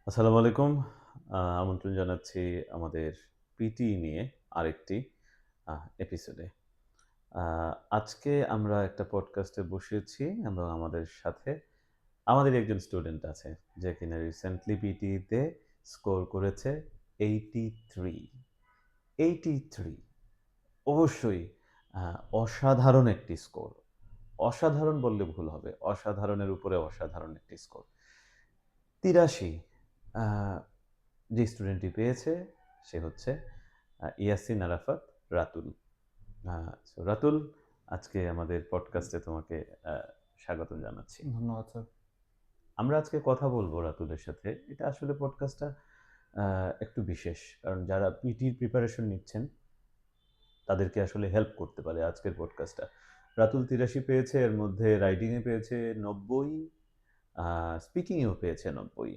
আসসালামু আলাইকুম। আমন্ত্রণ জানাচ্ছি আমাদের পিটি নিয়ে আরেকটি এপিসোডে। আ আজকে আমরা একটা পডকাস্টে বসেছি এবং আমাদের সাথে আমাদেরই একজন স্টুডেন্ট আছে যে কিনা রিসেন্টলি পিটিতে স্কোর করেছে 83। 83 অবশ্যই আ অসাধারণ একটি স্কোর। অসাধারণ বললে ভুল হবে। অসাধারণের উপরে অসাধারণ একটি স্কোর। ৮৩ আ যে স্টুডেন্টটি পেয়েছে সে হচ্ছে ইয়াসিন আরাফাত রাতুল। আ সো রাতুল, আজকে আমাদের পডকাস্টে তোমাকে আ স্বাগতম জানাচ্ছি। ধন্যবাদ স্যার। আমরা আজকে কথা বলবো রাতুলের সাথে। এটা আসলে পডকাস্টটা আ একটু বিশেষ। কারণ যারা পিটির প্রিপারেশন নিচ্ছেন তাদেরকে আসলে হেল্প করতে পারে আজকের পডকাস্টটা। রাতুল ৮৩ পেয়েছে, এর মধ্যে রাইটিং এ পেয়েছে ৯০, আ স্পিকিং এও পেয়েছে ৯০।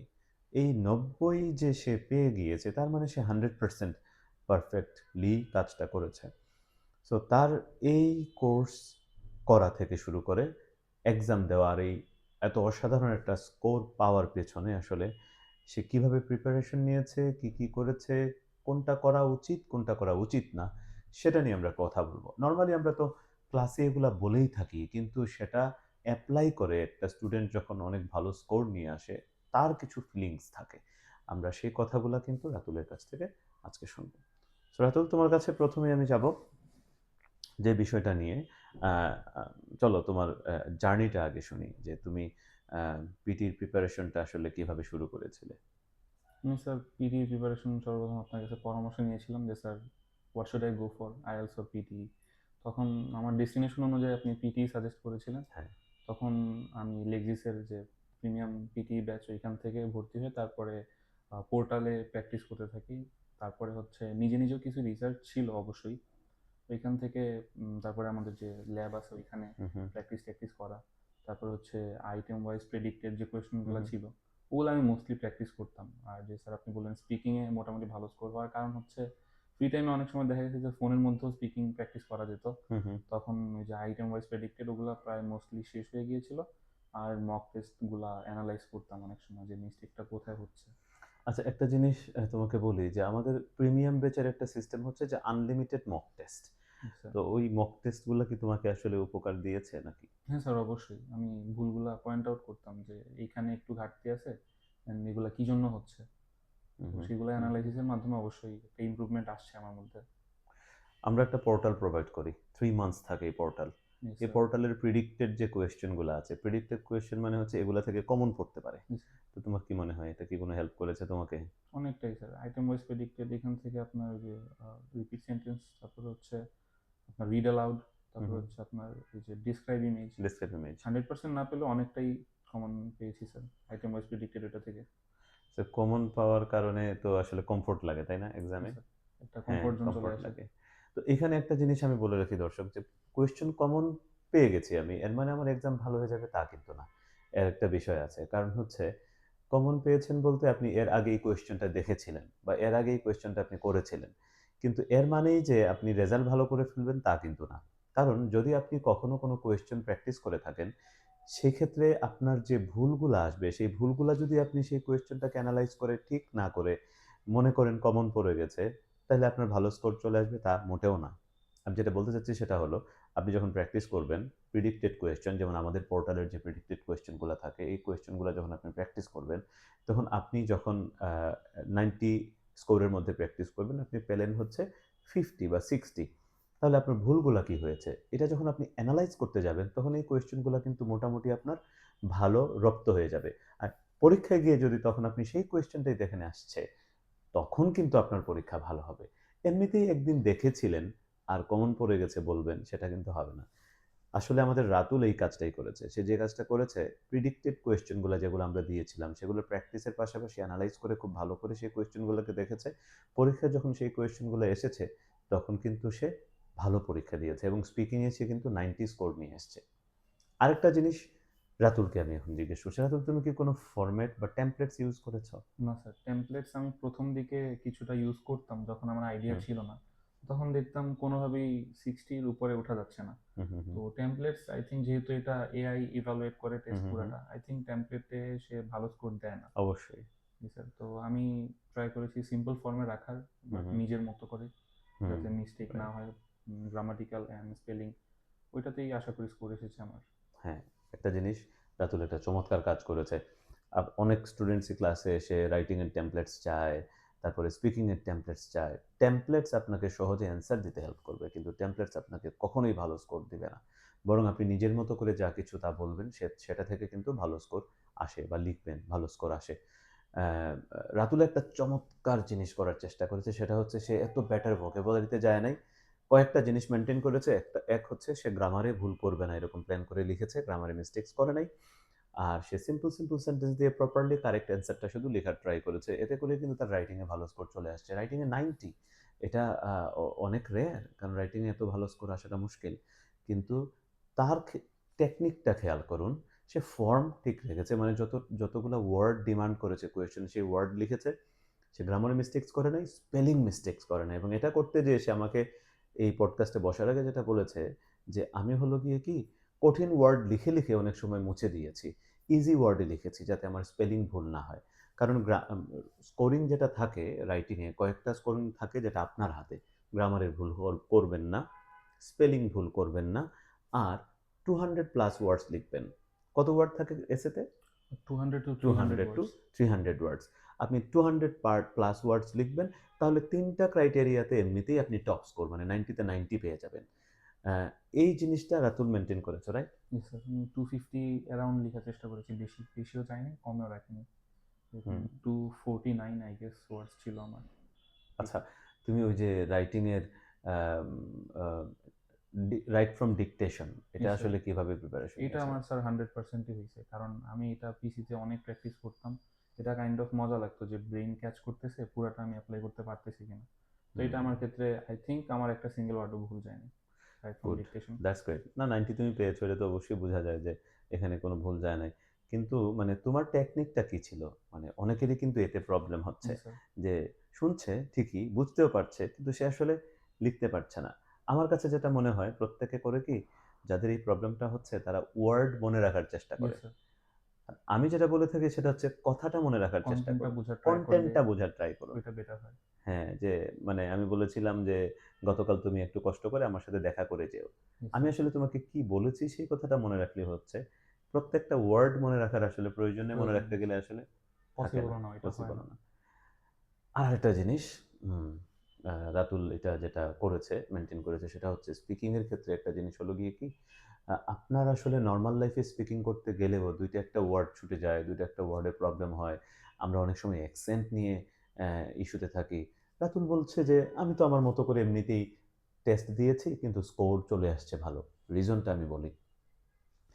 এই ৯০ যে সে পেয়ে গিয়েছে তার মানে সে 100% পারফেক্টলি কাজটা করেছে। সো তার এই কোর্স করা থেকে শুরু করে এক্সাম দেওয়া আর এই এত অসাধারণ একটা স্কোর পাওয়ার পেছনে আসলে সে কিভাবে প্রিপারেশন নিয়েছে, কি করেছে, কোনটা করা উচিত, কোনটা করা উচিত না, সেটা নিয়ে আমরা কথা বলবো। নরমালি আমরা তো ক্লাসে এগুলা বলেই থাকি, কিন্তু সেটা এপ্লাই করে একটা স্টুডেন্ট যখন অনেক ভালো স্কোর নিয়ে আসে, তার কিছু ফিলিংস থাকে। আমরা সেই কথাগুলা কিন্তু রাতুলের কাছ থেকে আজকে শুনব। সো রাতুল, তোমার কাছে ১ম এ আমি যাবো যে বিষয়টা নিয়ে। আ আ চলো তোমার জার্নিটা আগে শুনি যে তুমি আ পিটির প্রিপারেশনটা আসলে কিভাবে শুরু করেছিলে? আমি স্যার পিটি প্রিপারেশন সর্বপ্রথম আপনার কাছে পরামর্শ নিয়েছিলাম যে sir what should I go for IELTS or PT. তখন আমার ডেস্টিনেশন অনুযায়ী আপনি পিটি সাজেস্ট করেছিলেন। হ্যাঁ। তখন আমি লেক্সিসের যে প্রিমিয়াম পিটি ব্যাচ ওইখান থেকে ভর্তি হয়ে তারপরে পোর্টালে প্র্যাকটিস করতে থাকি। তারপরে হচ্ছে নিজে নিজেও কিছু রিসার্চ ছিল অবশ্যই। ওইখান থেকে তারপরে আমাদের যে ল্যাব আছে ওইখানে হু, হু, প্র্যাকটিস করা। তারপর হচ্ছে আইটেম ওয়াইজ প্রেডিক্টেড যে হু, কোয়েশ্চেনগুলো হু। ছিল ওগুলো আমি মোস্টলি প্র্যাকটিস করতাম। আর যে স্যার আপনি বললেন স্পিকিংয়ে মোটামুটি ভালো স্কোর হওয়ার কারণ হচ্ছে ফ্রি টাইমে অনেক সময় দেখা গেছে যে ফোনের মধ্যেও স্পিকিং প্র্যাকটিস করা যেত। হু, হু। তখন ওই যে আইটেম ওয়াইজ প্রেডিক্টেড ওগুলো প্রায় মোস্টলি শেষ হয়ে গিয়েছিল। আর মক টেস্টগুলা অ্যানালাইজ করতাম অনেক সময় যে মিস্টেকটা কোথায় হচ্ছে। আচ্ছা, একটা জিনিস তোমাকে বলি যে আমাদের প্রিমিয়াম ব্যাচের একটা সিস্টেম হচ্ছে যে আনলিমিটেড মক টেস্ট। স্যার তো ওই মক টেস্ট গুলা কি তোমাকে আসলে উপকার দিয়েছে নাকি? হ্যাঁ স্যার, অবশ্যই আমি ভুলগুলা পয়েন্ট আউট করতাম যে এইখানে একটু ঘাটতি আছে, এগুলা কি জন্য হচ্ছে। হু, তো হু, সেগুলো হু, হু। অ্যানালাইসিসের মাধ্যমে অবশ্যই একটা ইমপ্রুভমেন্ট আসছে আমার মধ্যে। আমরা একটা পোর্টাল প্রোভাইড করি। ৩ মান্থস থাকে এই পোর্টাল। ইয়েস এই স্যার। পোর্টালের প্রেডিক্টেড যে কোয়েশ্চেন গুলা আছে, প্রেডিক্টেড কোয়েশ্চেন মানে হচ্ছে এগুলা থেকে কমন পড়তে পারে। Yes sir. তো তোমার কি মনে হয় এটা কি কোনো হেল্প করেছে তোমাকে? অনেকটাই স্যার। আইটেম ওয়াইজ প্রেডিক্টেড এখান থেকে আপনার ওই যে রিপিট সেন্টেন্স, তারপর হচ্ছে আপনার রিড অ্যালাউড, হু, তারপর হু। হচ্ছে আপনার এই যে ডিসক্রাইব ইমেজ ডেসক্রাইব ইমেজ। 100% না পেলেও অনেকটাই কমন পেয়েছি স্যার আইটেম ওয়াইজ প্রেডিক্টেড এটা থেকে। সো কমন পাওয়ার কারণে তো আসলে কমফোর্ট লাগে, তাই না এক্সামে? স্যার একটা হ্যাঁ, কমফোর্ট জোন চলে কমফোর্ট আসে। লাগে। তো এখানে একটা জিনিস আমি বলে রাখি দর্শক যে কোয়েশ্চেন কমন পেয়ে গেছি আমি। এর মানে আমার এক্সাম ভালো হয়ে যাবে তা কিন্তু না। এর একটা বিষয় আছে। কারণ হচ্ছে কমন পেয়েছেন বলতে আপনি এর আগে এই কোয়েশ্চেনটা দেখেছিলেন বা এর আগে এই কোয়েশ্চেনটা আপনি করেছিলেন। কিন্তু এর মানেই যে আপনি রেজাল্ট ভালো করে ফেলবেন তা কিন্তু না। কারণ যদি আপনি কখনো কোনো কোয়েশ্চেন প্র্যাকটিস করে থাকেন, সেক্ষেত্রে আপনার যে ভুলগুলা আসবে, সেই ভুলগুলা যদি আপনি সেই কোয়েশ্চেনটাকে এনালাইজ করে ঠিক না করে মনে করেন কমন পড়ে গেছে, তাহলে আপনার ভালো স্কোর চলে আসবে তা মোটেও না। আমি যেটা বলতে চাচ্ছি সেটা হলো, আপনি যখন প্র্যাকটিস করবেন, প্রিডিক্টেড কোয়েশ্চেন যেমন আমাদের পোর্টালের যে প্রিডিক্টেড কোয়েশ্চেন গুলা থাকে, এই কোয়েশ্চেন গুলা যখন আপনি প্র্যাকটিস করবেন, তখন আপনি যখন 90 স্কোরের মধ্যে প্র্যাকটিস করবেন, আপনি পেলেন হচ্ছে 50 বা 60। তাহলে আপনার ভুলগুলা কি হয়েছে? এটা যখন আপনি এনালাইজ করতে যাবেন, তখন এই কোয়েশ্চেন গুলা কিন্তু মোটামুটি আপনার ভালো রপ্ত হয়ে যাবে। আর পরীক্ষায় গিয়ে যদি তখন আপনি সেই কোয়েশ্চেনটাই দেখেন আসছে, তখন কিন্তু আপনার পরীক্ষা ভালো হবে। এমনিতেই একদিন দেখেছিলেন আর কমন পড়ে গেছে বলবেন, সেটা কিন্তু হবে না। আসলে আমাদের রাতুল এই কাজটাই করেছে। সে যে কাজটা করেছে, প্রিডিক্টেড কোয়েশ্চেন গুলা যেগুলো আমরা দিয়েছিলাম, সেগুলো প্র্যাকটিসের পাশাপাশি এনালাইজ করে খুব ভালো করে সেই কোয়েশ্চেন গুলোকে দেখেছে। পরীক্ষায় যখন সেই কোয়েশ্চেন গুলো এসেছে, তখন কিন্তু সে ভালো পরীক্ষা দিয়েছে এবং স্পিকিং এ সে কিন্তু 90 স্কোর নিয়ে এসছে। আরেকটা জিনিস রাতুলকে আমি এখন জিজ্ঞেস করছি। রাতুল, তুমি কি কোনো ফরম্যাট বা টেমপ্লেটস ইউজ করেছ? না স্যার, টেমপ্লেটস আমি প্রথম দিকে কিছুটা ইউজ করতাম যখন আমার আইডিয়া হুম, ছিল না। তখন দেখতাম কোনোভাবেই 60-র উপরে ওঠা যাচ্ছে না। হুম, হুম, হুম, তো টেমপ্লেটস আই থিঙ্ক যেহেতু এটা এআই ইভালুয়েট করে হুম, টেস্ট হুম, হুম। পুরাটা, আই থিঙ্ক টেমপ্লেটে সে ভালো স্কোর দেয় না। অবশ্যই। জি স্যার। তো আমি ট্রাই করেছি সিম্পল ফর্মে রাখার, হুম, বাট হুম, নিজের মতো করে, হুম, যাতে মিস্টেক না রাইট। হয়। গ্রামাটিক্যাল অ্যান্ড স্পেলিং ওইটাতেই আশা করি স্কোর এসেছে আমার। হ্যাঁ, একটা জিনিস রাতুল একটা চমৎকার কাজ করেছে। অনেক স্টুডেন্টসই ক্লাসে এসে রাইটিং এর টেমপ্লেটস চায়, তারপরে স্পিকিং এর টেমপ্লেটস চায়। টেমপ্লেটস আপনাকে সহজে অ্যান্সার দিতে হেল্প করবে। কিন্তু টেমপ্লেটস আপনাকে কখনোই ভালো স্কোর দিবে না। বরং আপনি নিজের মতো করে যা কিছু তা বলবেন সেটা থেকে কিন্তু ভালো স্কোর আসে বা লিখবেন, ভালো স্কোর আসে। অ্যা রাতুল একটা চমৎকার জিনিস করার চেষ্টা করেছে। সেটা হচ্ছে সে এত বেটার ভোকাবুলারিতে যায় নাই। কয়েকটা জিনিস মেইনটেইন করেছে। এক হচ্ছে সে গ্রামারে ভুল করবে না এরকম প্ল্যান করে লিখেছে। গ্রামারে মিস্টেকস করে নাই। আর সে সিম্পল সেন্টেন্স দিয়ে প্রপারলি কারেক্ট অ্যান্সারটা শুধু লেখার ট্রাই করেছে। এতে করে কিন্তু তার রাইটিং এ ভালো স্কোর চলে আসছে। রাইটিং এ 90 এটা অনেক রেয়ার। কারণ রাইটিং এ এত ভালো স্কোর আসাটা মুশকিল। কিন্তু তার টেকনিকটা খেয়াল করুন। সে ফর্ম ঠিক রেখেছে। মানে যতগুলা ওয়ার্ড ডিমান্ড করেছে কোয়েশ্চেনে সেই ওয়ার্ড লিখেছে। সে গ্রামারে মিস্টেকস করে নাই, স্পেলিং মিস্টেকস করে নাই এবং এটা করতে যেয়ে সে আমাকে এই পডকাস্টে বসার আগে যেটা বলেছে যে, "আমি হলো গিয়ে কি কঠিন ওয়ার্ড লিখে অনেক সময় মুছে দিয়েছি। ইজি ওয়ার্ডে লিখেছি যাতে আমার স্পেলিং ভুল না হয়।" কারণ স্কোরিং যেটা থাকে রাইটিং এ কয়েকটা স্কোরিং থাকে যেটা আপনার হাতে। গ্রামারের ভুল করবেন না, স্পেলিং ভুল করবেন না আর 200 প্লাস ওয়ার্ডস লিখবেন। কত ওয়ার্ড থাকে এসেতে? 200 to 300 200 to ওয়ার্ডস। 300 ওয়ার্ডস। আপনি 200 প্লাস ওয়ার্ডস লিখবেন, তাহলে ৩ টা ক্রাইটেরিয়াতে এমনিতেই আপনি টপ স্কোর মানে 90 তে 90 পেয়ে যাবেন। আ এই জিনিসটা রাতুল মেইনটেইন করেছো, রাইট? জি স্যার। আমি 250 অ্যারাউন্ড লিখার চেষ্টা করেছি। বেশিও চাইনি, কমেও রাখিনি। হুম। 249 আই গেস ওয়ার্ডস ছিল আমার আচ্ছা, লিখা। তুমি ওই যে রাইটিং এর আম আ রাইট ফ্রম ডিকটেশন জি এটা স্যার। আসলে কিভাবে প্রিপারেশন এটা নিয়েছো? আমার স্যার 100%ই হইছে। কারণ আমি এটা পিসিতে অনেক প্র্যাকটিস করতাম। এটা কাইন্ড অফ মজা লাগতো যে ব্রেইন ক্যাচ করতেছে, পুরাটা আমি এপ্লাই করতে পারতেছি কিনা। তো এটা হুম। আমার ক্ষেত্রে আই থিংক আমার একটা সিঙ্গেল ওয়ার্ডও ভুল যায়নি। Right from good. Dictation. That's great. না 90 তুমি পেয়েছো এটা তো অবশ্যই বোঝা যায় যে এখানে কোনো ভুল যায় নাই। কিন্তু মানে তোমার টেকনিকটা কি ছিল? মানে অনেকেরই কিন্তু এতে প্রবলেম হচ্ছে। জি স্যার। যে শুনছে ঠিকই, বুঝতেও পারছে কিন্তু সে আসলে লিখতে পারছে না। আমার কাছে যেটা মনে হয় প্রত্যেকে করে কি যাদের এই প্রবলেমটা হচ্ছে তারা ওয়ার্ড মনে রাখার চেষ্টা জি করে। স্যার। আমি যেটা বলে থাকি সেটা হচ্ছে কথাটা মনে রাখার চেষ্টা কনটেন্টটা করুন। বোঝার ট্রাই করলে কনটেন্টটা বোঝার ট্রাই করুন। ওইটা বেটার হয়। হ্যাঁ, যে মানে আমি বলেছিলাম যে, "গতকাল তুমি একটু কষ্ট করে আমার সাথে দেখা করে যেও।" জি আমি স্যার। আসলে তোমাকে কি বলেছি সেই কথাটা মনে রাখলেই হচ্ছে। প্রত্যেকটা ওয়ার্ড মনে রাখার আসলে প্রয়োজন নেই। মনে প্রয়োজন রাখতে নেই গেলে স্যার। আসলে থাকে না, পসিবলও না, এটা হয় পসিবল না। না। আরেকটা জিনিস হুম, রাতুল এটা যেটা করেছে, মেইনটেইন করেছে সেটা হচ্ছে স্পিকিং এর ক্ষেত্রে একটা জিনিস হলো গিয়ে কি, আপনার আসলে নরমাল লাইফে স্পিকিং করতে গেলেও ২ টা একটা ওয়ার্ড ছুটে যায়, ২ টা একটা ওয়ার্ডে প্রবলেম হয়। আমরা অনেক সময় অ্যাকসেন্ট নিয়ে অ্যা ইস্যুতে থাকি। রাতুল বলছে যে, "আমি তো আমার মতো করে এমনিতেই টেস্ট দিয়েছি কিন্তু স্কোর চলে আসছে ভালো।" রিজনটা আমি বলি।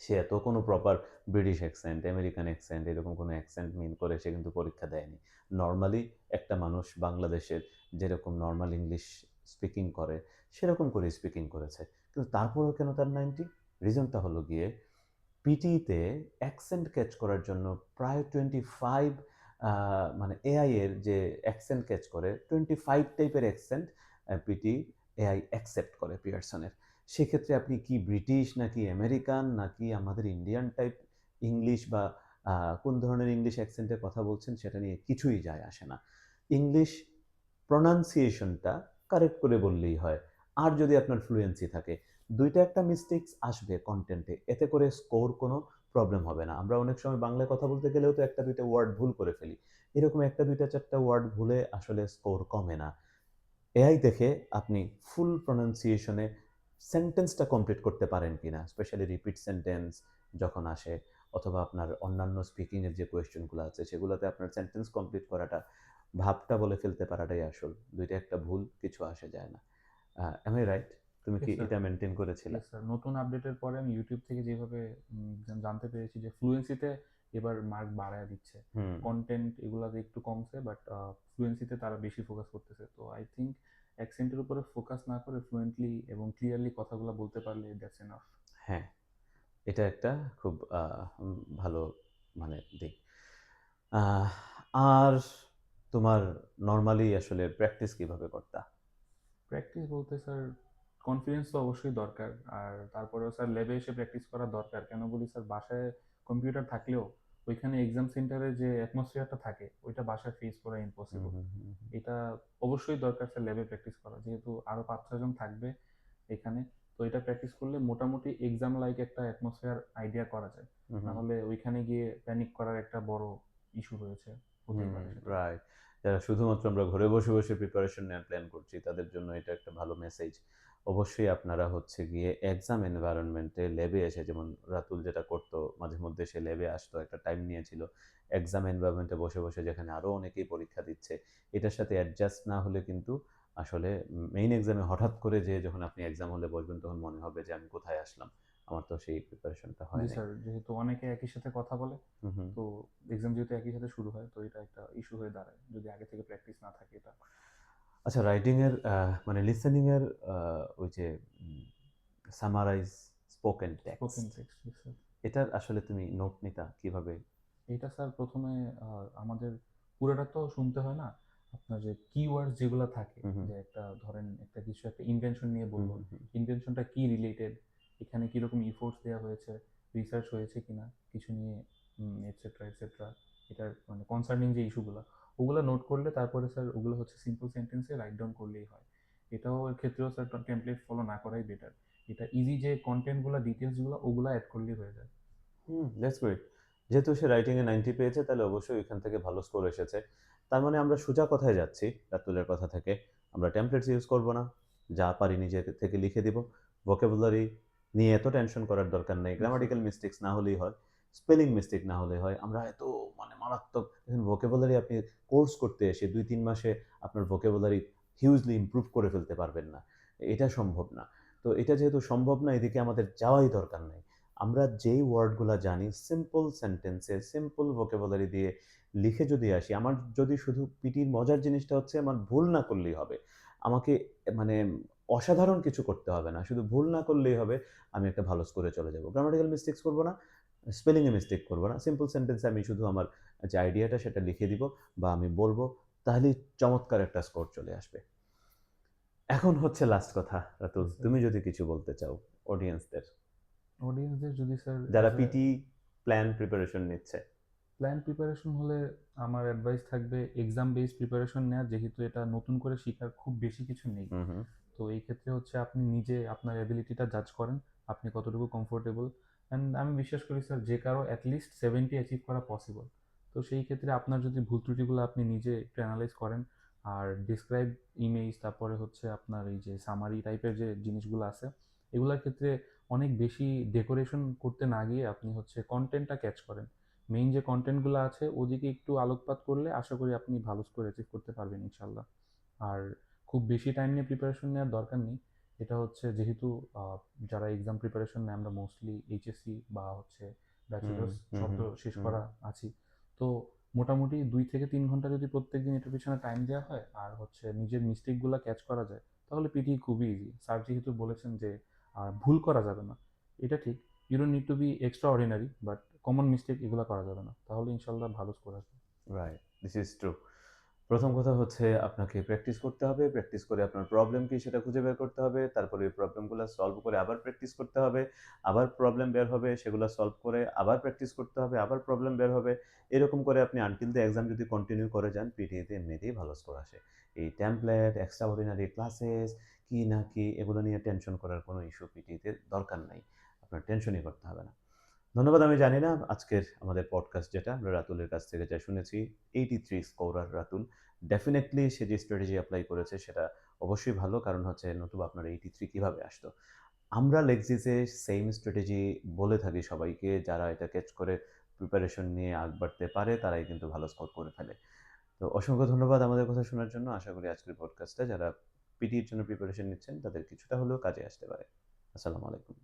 সে এত কোনো proper British accent, American accent এরকম কোনো অ্যাকসেন্ট মিন করে সে কিন্তু পরীক্ষা দেয়নি। নরমালি একটা মানুষ বাংলাদেশের যেরকম নরমাল ইংলিশ স্পিকিং করে, সেরকম করে স্পিকিং করেছে। কিন্তু তারপরেও কেন তার 90? রিজনটা হলো গিয়ে পিটিইতে অ্যাকসেন্ট ক্যাচ করার জন্য প্রায় 25 মানে এআই এর যে অ্যাকসেন্ট ক্যাচ করে 25 টাইপের অ্যাকসেন্ট পিটি এআই অ্যাকসেপ্ট করে পিয়ারসনের। সেক্ষেত্রে আপনি কি ব্রিটিশ নাকি আমেরিকান নাকি আমাদের ইন্ডিয়ান টাইপ ইংলিশ বা আ কোন ধরনের ইংলিশ অ্যাকসেন্টে কথা বলছেন সেটা নিয়ে কিছুই যায় আসে না। ইংলিশ প্রনাউন্সিয়েশনটা কারেক্ট করে বললেই হয়। আর যদি আপনার ফ্লুয়েন্সি থাকে ২ টা একটা মিস্টেকস আসবে কনটেন্টে। এতে করে স্কোর কোনো প্রবলেম হবে না। আমরা অনেক সময় বাংলায় কথা বলতে গেলেও তো ১ টা ২ টা ওয়ার্ড ভুল করে ফেলি। এরকম ১ টা ২ টা ৪ টা ওয়ার্ড ভুলে আসলে স্কোর কমে না। এআই দেখে আপনি ফুল প্রনাউন্সিয়েশন এ সেন্টেন্সটা কমপ্লিট করতে পারেন কিনা, স্পেশালি রিপিট সেন্টেন্স যখন আসে অথবা আপনার অন্যান্য স্পিকিং এর যে কোয়েশ্চেন গুলো আছে সেগুলোতে আপনার সেন্টেন্স কমপ্লিট করাটা, ভাবটা বলে ফেলতে পারাটাই আসল। ২ টা একটা ভুল কিছু আসে যায় না। am I right? তুমি কি ইয়েস স্যার। এটা মেইনটেইন করেছিলা? Yes sir. নতুন আপডেটের পরে আমি ইউটিউব থেকে যেভাবে জানতে পেরেছি যে ফ্লুয়েন্সিতে এবার মার্ক বাড়ায় দিচ্ছে। হুম। কনটেন্ট এগুলাতে একটু কমছে, বাট ফ্লুয়েন্সিতে তারা বেশি ফোকাস করতেছে। তো আই থিংক অ্যাকসেন্টের উপরে ফোকাস না করে ফ্লুয়েন্টলি এবং ক্লিয়ারলি কথাগুলো বলতে পারলে দ্যাটস এনাফ। হ্যাঁ, এটা একটা খুব ভালো মানে দিক। আহ আর তোমার নরমালি আসলে প্র্যাকটিস কিভাবে করতা? প্র্যাকটিস বলতে স্যার কনফিডেন্স তো অবশ্যই দরকার। আর তারপরেও স্যার ল্যাবে এসে প্র্যাকটিস করা দরকার। কেন বলি স্যার, বাসায় কম্পিউটার থাকলেও ওইখানে এক্সাম সেন্টারে যে অ্যাটমসফিয়ারটা থাকে ওইটা বাসায় ফেস করা হুম, ইম্পসিবল। হুম, হুম, হুম, এটা অবশ্যই দরকার স্যার ল্যাবে প্র্যাকটিস করা, যেহেতু আরো 5-6 জন থাকবে এখানে। তো এটা প্র্যাকটিস করলে মোটামুটি এক্সাম লাইক একটা অ্যাটমসফিয়ার আইডিয়া করা যায়। হুম, না হুম, হলে ওইখানে গিয়ে প্যানিক করার একটা বড় ইস্যু রয়েছে, হতেই হুম, পারে সেটা। রাইট। যারা শুধুমাত্র আমরা ঘরে বসে, বসে প্রিপারেশন নেওয়ার প্ল্যান করছি, তাদের জন্য এটা একটা ভালো মেসেজ। অবশ্যই আপনারা হচ্ছে গিয়ে এক্সাম এনভায়রনমেন্টে ল্যাবে এসে যেমন রাতুল যেটা করতো, মাঝে মধ্যে সে ল্যাবে আসতো, একটা টাইম নিয়েছিল। এক্সাম এনভায়রনমেন্টে বসে, বসে যেখানে আরো অনেকেই পরীক্ষা দিচ্ছে, এটার সাথে অ্যাডজাস্ট না হলে কিন্তু আসলে মেইন এক্সামে হঠাৎ করে যেয়ে যখন আপনি এক্সাম হলে বসবেন, তখন মনে হবে যে আমি কোথায় আসলাম? আমার তো সেই প্রিপারেশনটা হয় জি নাই। স্যার, যেহেতু অনেকে একই সাথে কথা বলে, হুম, হুম। তো এক্সাম যেহেতু একই সাথে শুরু হয়, তো এটা একটা ইস্যু হয়ে দাঁড়ায় যদি আগে থেকে প্র্যাকটিস না থাকে এটা। আচ্ছা, রাইটিং এর মানে লিসেনিং এর ওই যে um summarise spoken spoken text, text, জি স্যার। এটার আসলে তুমি নোট নিতা কিভাবে? এইটা স্যার প্রথমে আমাদের পুরোটা তো শুনতে হয় না। আপনার যে কিওয়ার্ডস যেগুলো থাকে, হুম, হুম, যে একটা ধরেন একটা কিছু একটা ইনভেনশন নিয়ে হুম, বললো, হুম, হুম, ইনভেনশনটা কি রিলেটেড, এখানে কিরকম ইফোর্টস দেওয়া হয়েছে, রিসার্চ হয়েছে কিনা কিছু নিয়ে, এটসেট্রা এটসেট্রা, এটার মানে কনসার্নিং যে ইস্যুগুলো, ওগুলো নোট করলে তারপরে স্যার ওগুলো হচ্ছে সিম্পল সেন্টেন্সে রাইট ডাউন করলেই হয়। এটাও এর ক্ষেত্রেও স্যার টেমপ্লেট ফলো না করাই বেটার। এটা ইজি যে কন্টেন্টগুলো ডিটেলসগুলো ওগুলো অ্যাড করলেই হয়ে যায়। হুম, দ্যাটস গ্রেট। যেহেতু সে রাইটিং এ 90 পেয়েছে, তাহলে অবশ্যই ওইখান থেকে ভালো স্কোর এসেছে। তার মানে আমরা সোজা কথায় যাচ্ছি রাতুলের কথা থেকে। আমরা টেমপ্লেটস ইউজ করব না। যা পারি নিজে থেকে লিখে দিব। ভোকাবুলারি নিয়ে এত টেনশন করার দরকার নেই। জি স্যার। গ্রামাটিক্যাল মিস্টেকস না হলেই হয়। স্পেলিং মিস্টেক না হলেই হয়। আমরা এত মানে মারাত্মক দেখেন, ভোকাবুলারি আপনি কোর্স করতে এসে ২-৩ মাসে আপনার ভোকাবুলারি হিউজলি ইমপ্রুভ করে ফেলতে পারবেন না। এটা সম্ভব না। তো এটা যেহেতু সম্ভব না, এদিকে আমাদের যাওয়াই দরকার নাই। আমরা যেই ওয়ার্ডগুলা জানি সিম্পল সেন্টেন্সে সিম্পল ভোকাবুলারি দিয়ে লিখে যদি আসি, আমার যদি শুধু পিটির মজার জিনিসটা হচ্ছে আমার ভুল না করলেই হবে। আমাকে মানে অসাধারণ কিছু করতে হবে না। শুধু ভুল না করলেই হবে, আমি একটা ভালো স্কোরে চলে যাব। গ্রামাটিক্যাল মিস্টেকস করব না, স্পেলিং এ মিস্টেক করব না। সিম্পল সেন্টেন্সে আমি শুধু আমার যে আইডিয়াটা সেটা লিখে দিব বা আমি বলব, তাহলেই চমৎকার একটা স্কোর চলে আসবে। এখন হচ্ছে লাস্ট কথা রাতুল, জি স্যার। তুমি যদি কিছু বলতে চাও অডিয়েন্সদের, অডিয়েন্সদের যদি স্যার যারা as a PT plan preparation নিচ্ছে। প্ল্যান প্রিপারেশন হলে আমার অ্যাডভাইস থাকবে এক্সাম বেসড প্রিপারেশন নেওয়া, যেহেতু এটা নতুন করে শেখার খুব বেশি কিছু নেই। হুম, হুম। তো এই ক্ষেত্রে হচ্ছে আপনি নিজে আপনার অ্যাবিলিটিটা জাজ করেন, আপনি কতটুকু কমফোর্টেবল। অ্যান্ড আমি বিশ্বাস করি স্যার যে কারো অ্যাটলিস্ট 70 অ্যাচিভ করা পসিবল। তো সেই ক্ষেত্রে আপনার যদি ভুল ত্রুটিগুলো আপনি নিজে একটু অ্যানালাইজ করেন, আর ডিসক্রাইব ইমেজ, তারপরে হচ্ছে আপনার এই যে সামারি টাইপের যে জিনিসগুলো আছে, এগুলোর ক্ষেত্রে অনেক বেশি ডেকোরেশন করতে না গিয়ে আপনি হচ্ছে কন্টেন্টটা ক্যাচ করেন। মেইন যে কন্টেন্টগুলো আছে ওদিকে একটু আলোকপাত করলে আশা করি আপনি ভালো স্কোর অ্যাচিভ করতে পারবেন ইনশাল্লাহ। আর খুব বেশি টাইম নিয়ে প্রিপারেশন নেওয়ার দরকার নেই। এটা হচ্ছে যেহেতু আহ, যারা এক্সাম প্রিপারেশন নেয় আমরা মোস্টলি এইচএসসি বা হচ্ছে হুম, ব্যাচেলার্স হুম, সদ্য হুম, শেষ হুম। করা আছি। তো মোটামুটি 2 থেকে 3 ঘন্টা যদি প্রত্যেকদিন এটার পিছনে টাইম দেওয়া হয় আর হচ্ছে নিজের মিস্টেকগুলো ক্যাচ করা যায়, তাহলে পিটি খুবই ইজি। স্যার যেহেতু বলেছেন যে ভুল করা যাবে না, এটা ঠিক। You don't need to be extraordinary, but common mistake এগুলো করা যাবে না, তাহলে ইনশাল্লাহ ভালো স্কোর আসবে। Right, this is true. প্রথম কথা হচ্ছে আপনাকে প্র্যাকটিস করতে হবে। প্র্যাকটিস করে আপনার প্রবলেম কি সেটা খুঁজে বের করতে হবে। তারপরে ওই প্রবলেমগুলা সলভ করে আবার প্র্যাকটিস করতে হবে। আবার প্রবলেম বের হবে, সেগুলা সলভ করে আবার প্র্যাকটিস করতে হবে, আবার প্রবলেম বের হবে। এরকম করে আপনি আনটিল দ্য এক্সাম যদি কন্টিনিউ করে যান, পিটিএতে এমনিতেই ভালো স্কোর আসে। এই টেমপ্লেট, এক্সট্রা অর্ডিনারি ক্লাসেস, কি না কি এগুলো নিয়ে টেনশন করার কোনো ইস্যু পিটিএতে দরকার নাই। আপনার টেনশনই করতে হবে না। ধন্যবাদ। আমি জানি না আজকের আমাদের পডকাস্ট যেটা আমরা রাতুলের কাছ থেকে যা শুনেছি, 83 স্কোরার রাতুল। ডেফিনিটলি সে যে স্ট্র্যাটেজি এপ্লাই করেছে সেটা অবশ্যই ভালো। কারণ হচ্ছে নতুবা আপনার 83 কিভাবে আসতো? আমরা লেক্সিসে সেম স্ট্র্যাটেজি বলে থাকি সবাইকে, যারা এটা ক্যাচ করে প্রিপারেশন নিয়ে আগ বাড়তে পারে তারাই কিন্তু ভালো স্কোর করে ফেলে। তো অসংখ্য ধন্যবাদ আমাদের কথা শোনার জন্য। আশা করি আজকের পডকাস্টটা যারা পিটির জন্য প্রিপারেশন নিচ্ছেন তাদের কিছুটা হলেও কাজে আসতে পারে। আসসালামু আলাইকুম।